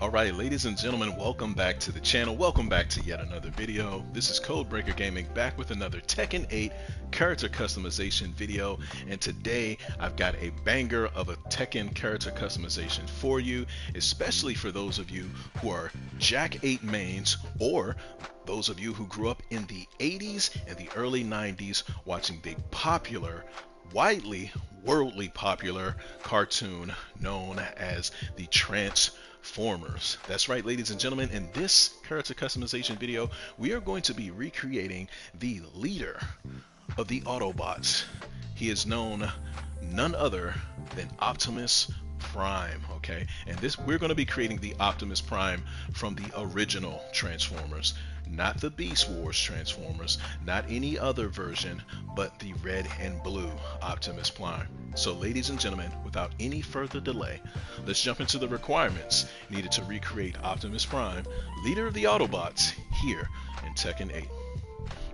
Alright, ladies and gentlemen, welcome back to the channel. Welcome back to yet another video. This is Codebreaker Gaming back with another Tekken 8 character customization video. And today I've got a banger of a Tekken character customization for you, especially for those of you who are Jak 8 mains or those of you who grew up in the 80s and the early 90s watching the popular, worldly popular cartoon known as the Transformers. That's right, ladies and gentlemen. In this character customization video, we are going to be recreating the leader of the Autobots. He is known none other than Optimus Prime, okay? And we're going to be creating the Optimus Prime from the original Transformers, not the Beast Wars Transformers, not any other version, but the red and blue Optimus Prime. So ladies and gentlemen, without any further delay, let's jump into the requirements needed to recreate Optimus Prime, leader of the Autobots, here in Tekken 8.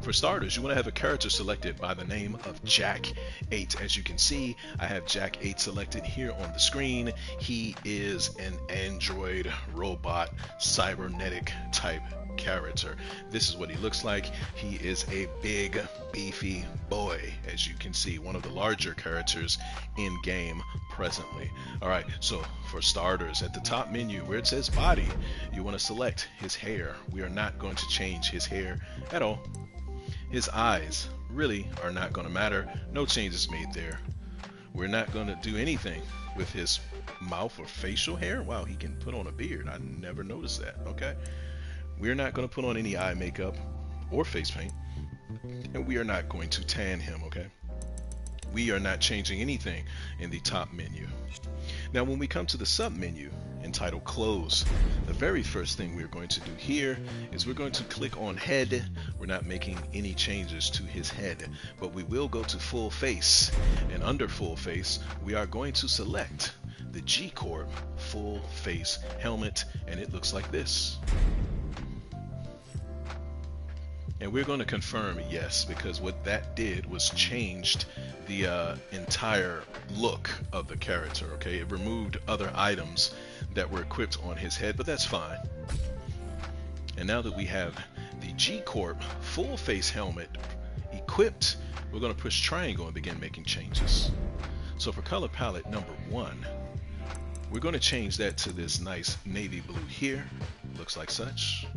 For starters, you want to have a character selected by the name of Jak 8. As you can see, I have Jak 8 selected here on the screen. He is an android, robot, cybernetic type character. This is what he looks like. He is a big, beefy boy, as you can see, one of the larger characters in game presently. Alright, so for starters, at the top menu where it says body, you want to select his hair. We are not going to change his hair at all. His eyes really are not going to matter. No changes made there. We're not going to do anything with his mouth or facial hair. Wow, he can put on a beard. I never noticed that. Okay. We're not going to put on any eye makeup or face paint. And we are not going to tan him, okay? We are not changing anything in the top menu. Now when we come to the sub menu entitled Clothes, the very first thing we're going to do here is we're going to click on Head. We're not making any changes to his head, but we will go to Full Face, and under Full Face we are going to select the G Corp Full Face helmet, and it looks like this. And we're going to confirm yes, because what that did was changed the entire look of the character, okay? It removed other items that were equipped on his head, but that's fine. And now that we have the G Corp full face helmet equipped, we're going to push triangle and begin making changes. So for color palette number 1, we're going to change that to this nice navy blue here. Looks like such.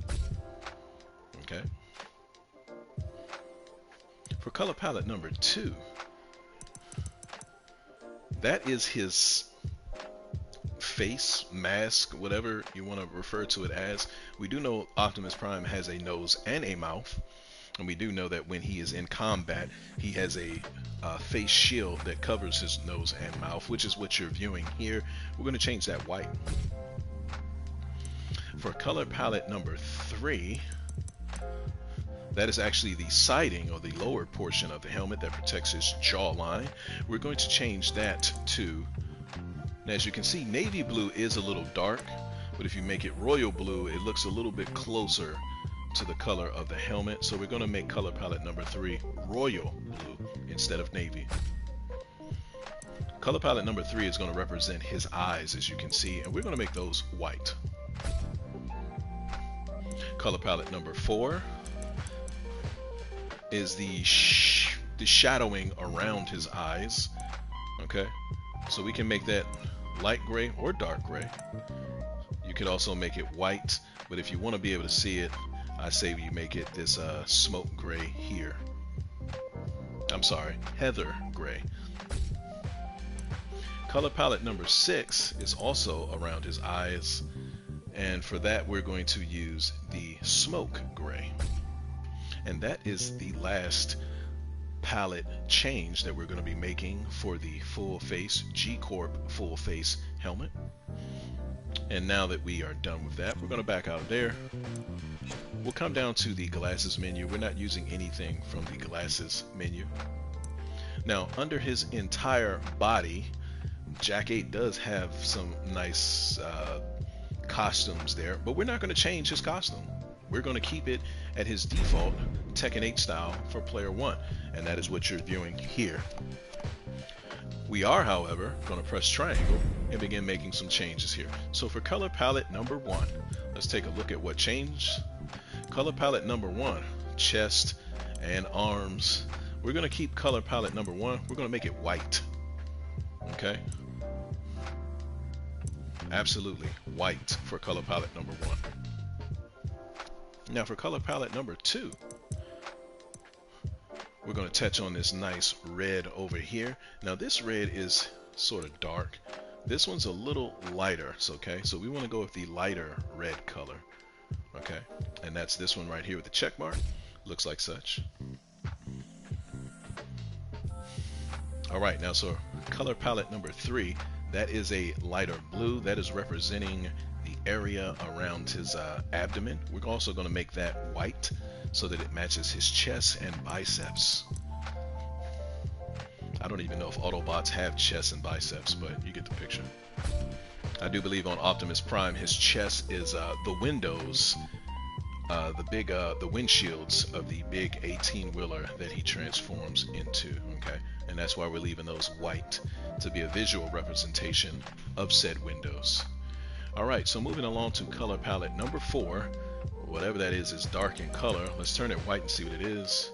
Okay. For color palette number 2, that is his face, mask, whatever you want to refer to it as. We do know Optimus Prime has a nose and a mouth, and we do know that when he is in combat, he has a face shield that covers his nose and mouth, which is what you're viewing here. We're going to change that white. For color palette number 3, that is actually the siding or the lower portion of the helmet that protects his jawline. We're going to change that to, and as you can see, navy blue is a little dark, but if you make it royal blue, it looks a little bit closer to the color of the helmet. So we're going to make color palette number 3 royal blue instead of navy. Color palette number 3 is going to represent his eyes, as you can see, and we're going to make those white. Color palette number 4 is the shadowing around his eyes. Okay, so we can make that light gray or dark gray. You could also make it white, but if you want to be able to see it, I say you make it this smoke gray here. I'm sorry, heather gray. Color palette number 6 is also around his eyes, and for that we're going to use the smoke gray. And that is the last palette change that we're going to be making for the full face G Corp full face helmet. And now that we are done with that, we're going to back out of there. We'll come down to the glasses menu. We're not using anything from the glasses menu. Now under his entire body, Jak 8 does have some nice costumes there, but we're not going to change his costume. We're going to keep it at his default Tekken 8 style for player 1, and that is what you're viewing here. We are, however, going to press triangle and begin making some changes here. So for color palette number 1, let's take a look at what changed. Color palette number 1, chest and arms. We're going to keep color palette number 1. We're going to make it white. Okay? Absolutely white for color palette number 1. Now for color palette number 2, we're going to touch on this nice red over here. Now this red is sort of dark. This one's a little lighter, okay? So we want to go with the lighter red color, okay? And that's this one right here with the check mark. Looks like such. All right, now so color palette number 3, that is a lighter blue. That is representing the area around his abdomen. We're also going to make that white so that it matches his chest and biceps. I don't even know if Autobots have chests and biceps, but you get the picture. I do believe on Optimus Prime, his chest is the windows, the windshields of the big 18-wheeler that he transforms into, okay? And that's why we're leaving those white to be a visual representation of said windows. All right, so moving along to color palette number 4, whatever that is dark in color. Let's turn it white and see what it is.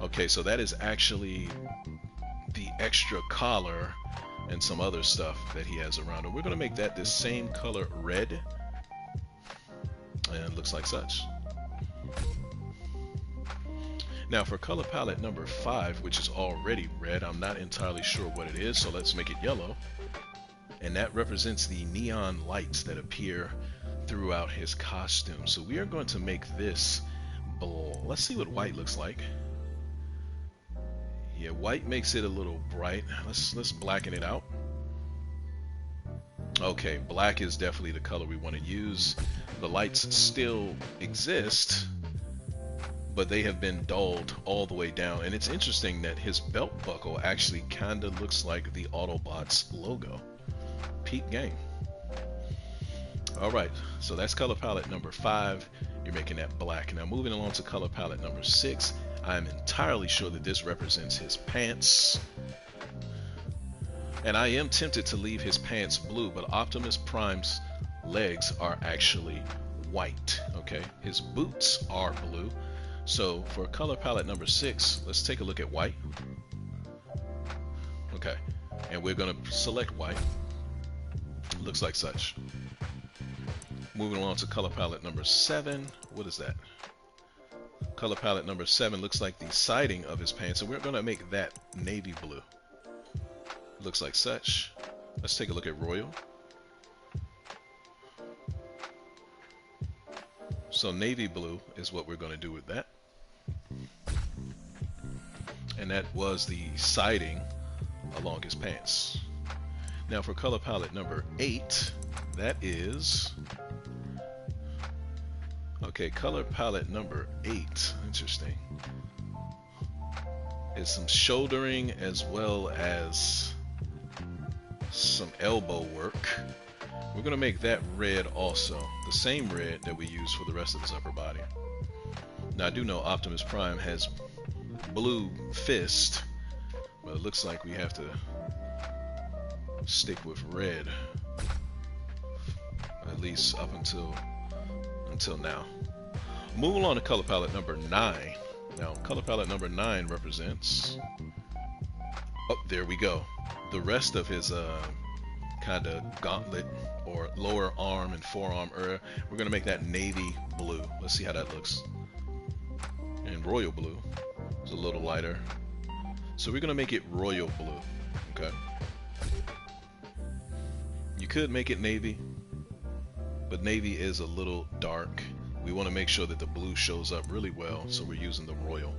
Okay, so that is actually the extra collar and some other stuff that he has around him. We're going to make that this same color red, and it looks like such. Now for color palette number 5, which is already red, I'm not entirely sure what it is, so let's make it yellow. And that represents the neon lights that appear throughout his costume. So we are going to make this let's see what white looks like. Yeah, white makes it a little bright. Let's blacken it out. Okay, black is definitely the color we want to use. The lights still exist, but they have been dulled all the way down. And it's interesting that his belt buckle actually kind of looks like the Autobots logo. Peak game. Alright, so that's color palette number 5. You're making that black. Now moving along to color palette number 6, I'm entirely sure that this represents his pants. And I am tempted to leave his pants blue, but Optimus Prime's legs are actually white. Okay, his boots are blue. So for color palette number 6, let's take a look at white. Okay, and we're going to select white. Looks like such. Moving along to color palette number 7. What is that? Color palette number 7 looks like the siding of his pants, and we're going to make that navy blue. Looks like such. Let's take a look at royal. So navy blue is what we're going to do with that. And that was the siding along his pants. Now for color palette number 8, that is... Okay, color palette number 8, interesting. Is some shouldering as well as some elbow work. We're going to make that red also, the same red that we use for the rest of his upper body. Now I do know Optimus Prime has blue fist, but it looks like we have to stick with red, at least up until now. Moving on to color palette number 9. Now color palette number 9 represents, oh, there we go, the rest of his kind of gauntlet or lower arm and forearm area. We're going to make that navy blue. Let's see how that looks. And royal blue is a little lighter, so we're going to make it royal blue. Okay, you could make it navy, but navy is a little dark. We want to make sure that the blue shows up really well, so we're using the royal.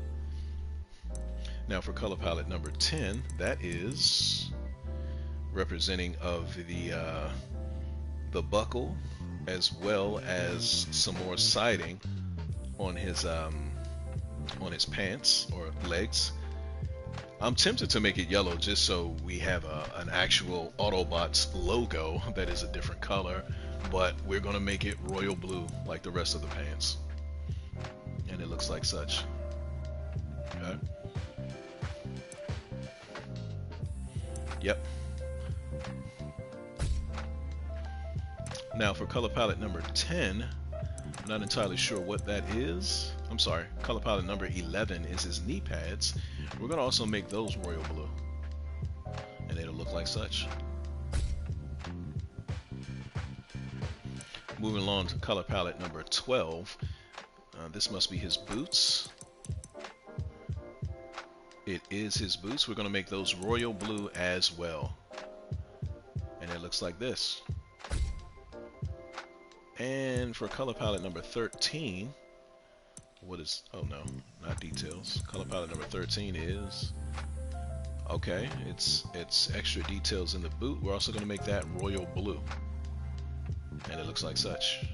Now for color palette number 10, that is representing of the buckle as well as some more siding on his pants or legs. I'm tempted to make it yellow just so we have an actual Autobots logo that is a different color, but we're going to make it royal blue like the rest of the pants. And it looks like such. Okay. Yep. Now for color palette number 10, I'm not entirely sure what that is. I'm sorry, color palette number 11 is his knee pads. We're going to also make those royal blue, and it'll look like such. Moving along to color palette number 12, this must be his boots. It is his boots. We're going to make those royal blue as well, and it looks like this. And for color palette number 13, what is, oh no, not details. Color palette number 13 is, okay, it's extra details in the boot. We're also going to make that royal blue, and it looks like such.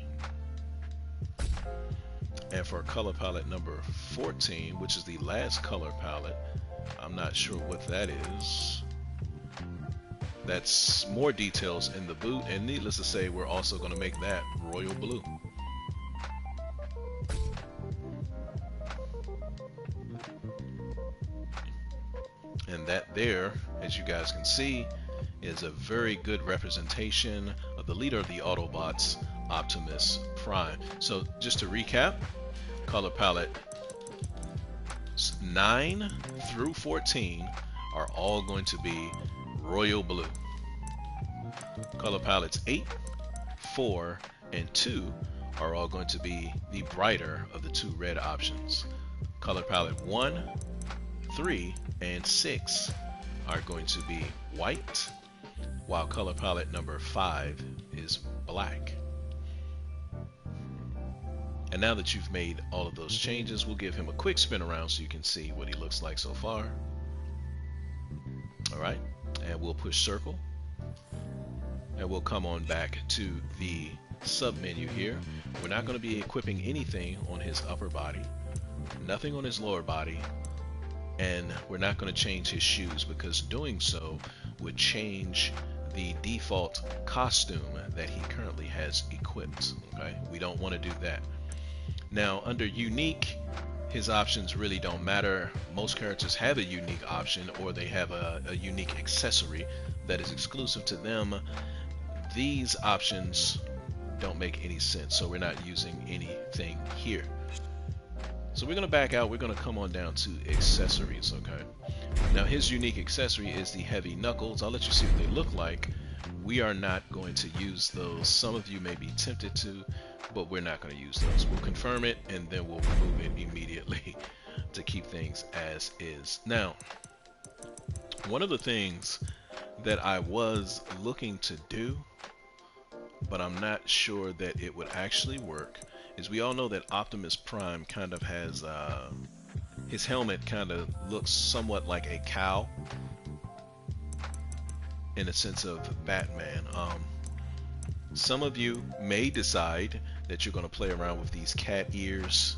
And for color palette number 14, which is the last color palette, I'm not sure what that is. That's more details in the boot, and needless to say, we're also going to make that royal blue. And that there, as you guys can see, is a very good representation of the leader of the Autobots, Optimus Prime. So just to recap, color palette 9 through 14 are all going to be royal blue. Color palettes 8, 4, and 2 are all going to be the brighter of the two red options. Color palette 1, 3, and 6 are going to be white, while color palette number 5 is black. And now that you've made all of those changes, we'll give him a quick spin around so you can see what he looks like so far. Alright, and we'll push circle, and we'll come on back to the sub menu here. We're not going to be equipping anything on his upper body, nothing on his lower body, and we're not going to change his shoes, because doing so would change the default costume that he currently has equipped. Okay, we don't want to do that. Now under unique, his options really don't matter. Most characters have a unique option, or they have a unique accessory that is exclusive to them. These options don't make any sense, so we're not using anything here. So we're going to back out. We're going to come on down to accessories. Okay, now his unique accessory is the heavy knuckles. I'll let you see what they look like. We are not going to use those. Some of you may be tempted to, but we're not going to use those. We'll confirm it, and then we'll remove it immediately to keep things as is. Now, one of the things that I was looking to do, but I'm not sure that it would actually work, is we all know that Optimus Prime kind of has, his helmet kind of looks somewhat like a cow in the sense of Batman. Some of you may decide that you're going to play around with these cat ears,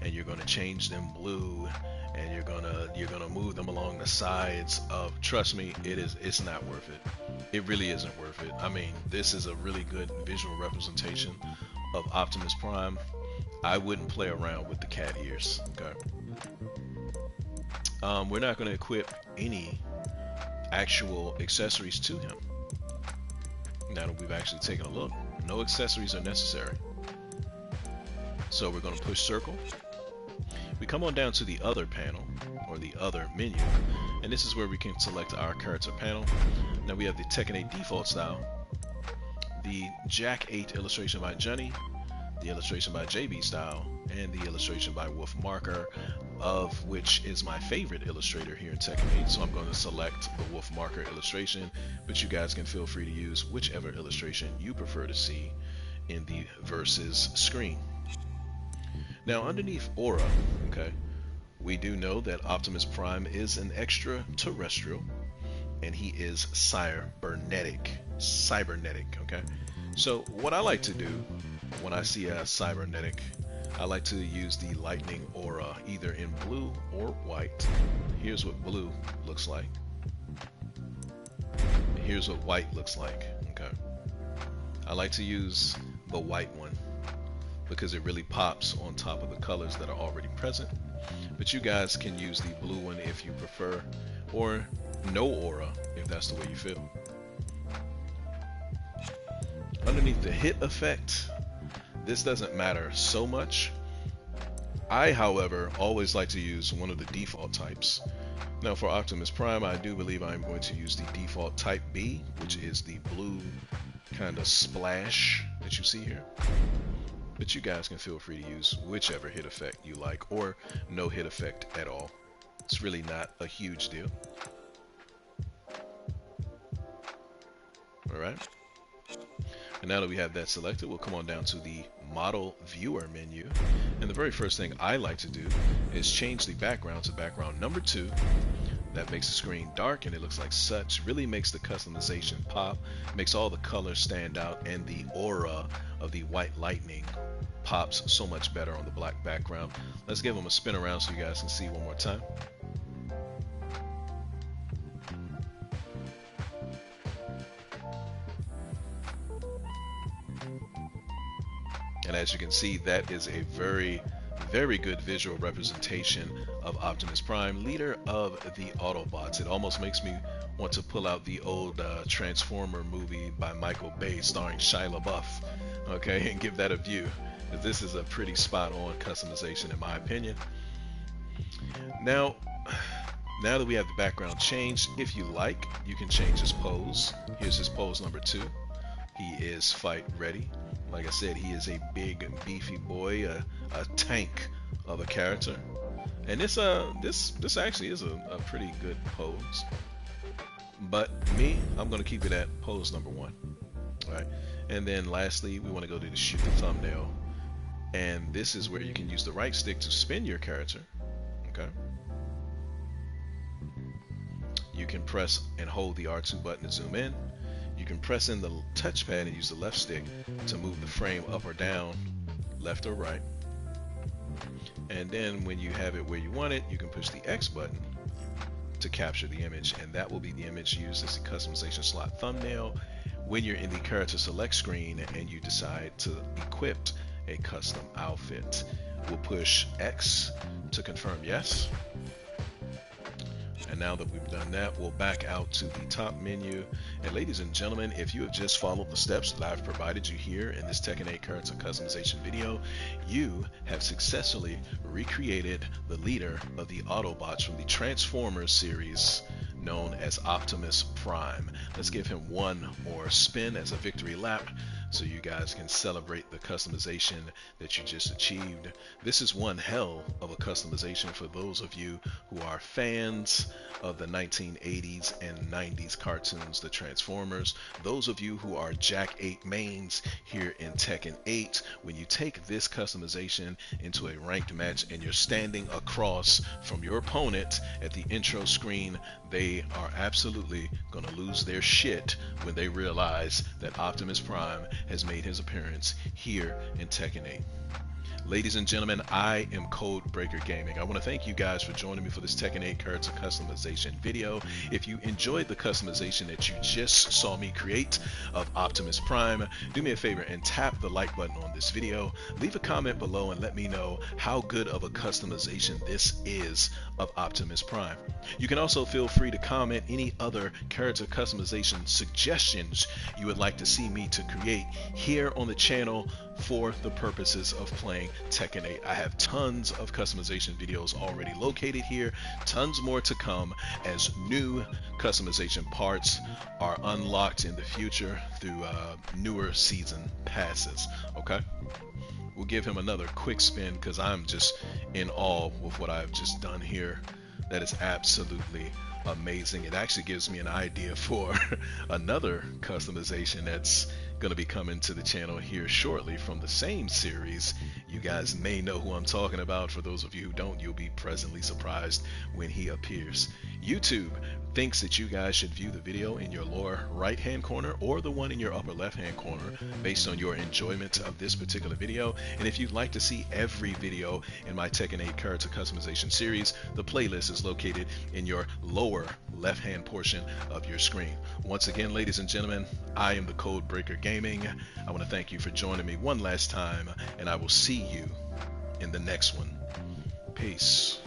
and you're going to change them blue, and you're gonna move them along the sides of. Trust me, it's not worth it. It really isn't worth it. I mean, this is a really good visual representation of Optimus Prime. I wouldn't play around with the cat ears. Okay. We're not going to equip any actual accessories to him. Now that we've actually taken a look, no accessories are necessary. So we're going to push circle. We come on down to the other panel, or the other menu, and this is where we can select our character panel. Now we have the Tekken 8 default style, the Jack 8 illustration by Johnny, the illustration by JB style, and the illustration by Wolf Marker, of which is my favorite illustrator here in Tekken 8, so I'm going to select the Wolf Marker illustration, but you guys can feel free to use whichever illustration you prefer to see in the versus screen. Now underneath aura, okay, we do know that Optimus Prime is an extraterrestrial, and he is cybernetic, okay? So what I like to do when I see a cybernetic, I like to use the lightning aura, either in blue or white. Here's what blue looks like. Here's what white looks like. Okay. I like to use the white one because it really pops on top of the colors that are already present. But you guys can use the blue one if you prefer, or no aura, if that's the way you feel. Underneath the hit effect, this doesn't matter so much. I, however, always like to use one of the default types. Now for Optimus Prime, I do believe I'm going to use the default type B, which is the blue kind of splash that you see here. But you guys can feel free to use whichever hit effect you like, or no hit effect at all. It's really not a huge deal. Alright. And now that we have that selected, we'll come on down to the model viewer menu. And the very first thing I like to do is change the background to background number 2. That makes the screen dark and it looks like such. Really makes the customization pop, makes all the colors stand out, and the aura of the white lightning pops so much better on the black background. Let's give them a spin around so you guys can see one more time. And as you can see, that is a very, very good visual representation of Optimus Prime, leader of the Autobots. It almost makes me want to pull out the old Transformer movie by Michael Bay starring Shia LaBeouf, okay, and give that a view. This is a pretty spot-on customization in my opinion. Now that we have the background changed, if you like, you can change his pose. Here's his pose number 2. He is fight ready. Like I said, he is a big, beefy boy, a tank of a character. And this actually is a pretty good pose. But me, I'm going to keep it at pose number 1. Alright. And then lastly, we want to go to the shoot the thumbnail. And this is where you can use the right stick to spin your character. Okay. You can press and hold the R2 button to zoom in. You can press in the touchpad and use the left stick to move the frame up or down, left or right. And then when you have it where you want it, you can push the X button to capture the image, and that will be the image used as the customization slot thumbnail when you're in the character select screen and you decide to equip a custom outfit. We'll push X to confirm yes. And now that we've done that, we'll back out to the top menu. And ladies and gentlemen, if you have just followed the steps that I've provided you here in this Tekken 8 character customization video, you have successfully recreated the leader of the Autobots from the Transformers series known as Optimus Prime. Let's give him one more spin as a victory lap so you guys can celebrate the customization that you just achieved. This is one hell of a customization for those of you who are fans of the 1980s and 90s cartoons, the Transformers. Those of you who are Jack 8 mains here in Tekken 8, when you take this customization into a ranked match and you're standing across from your opponent at the intro screen, they are absolutely going to lose their shit when they realize that Optimus Prime has made his appearance here in Tekken 8. Ladies and gentlemen, I am Codebreaker Gaming. I want to thank you guys for joining me for this Tekken 8 character customization video. If you enjoyed the customization that you just saw me create of Optimus Prime, do me a favor and tap the like button on this video. Leave a comment below and let me know how good of a customization this is of Optimus Prime. You can also feel free to comment any other character customization suggestions you would like to see me to create here on the channel for the purposes of playing Tekken 8. I have tons of customization videos already located here, tons more to come as new customization parts are unlocked in the future through newer season passes. Okay, we'll give him another quick spin because I'm just in awe with what I've just done here. That is absolutely amazing. It actually gives me an idea for another customization that's going to be coming to the channel here shortly from the same series. You guys may know who I'm talking about. For those of you who don't, you'll be pleasantly surprised when he appears. YouTube thinks that you guys should view the video in your lower right hand corner or the one in your upper left hand corner based on your enjoyment of this particular video. And if you'd like to see every video in my Tekken 8 character customization series, the playlist is located in your lower left hand portion of your screen. Once again, ladies and gentlemen, I am the Codebreaker Gaming. I want to thank you for joining me one last time, and I will see you in the next one. Peace.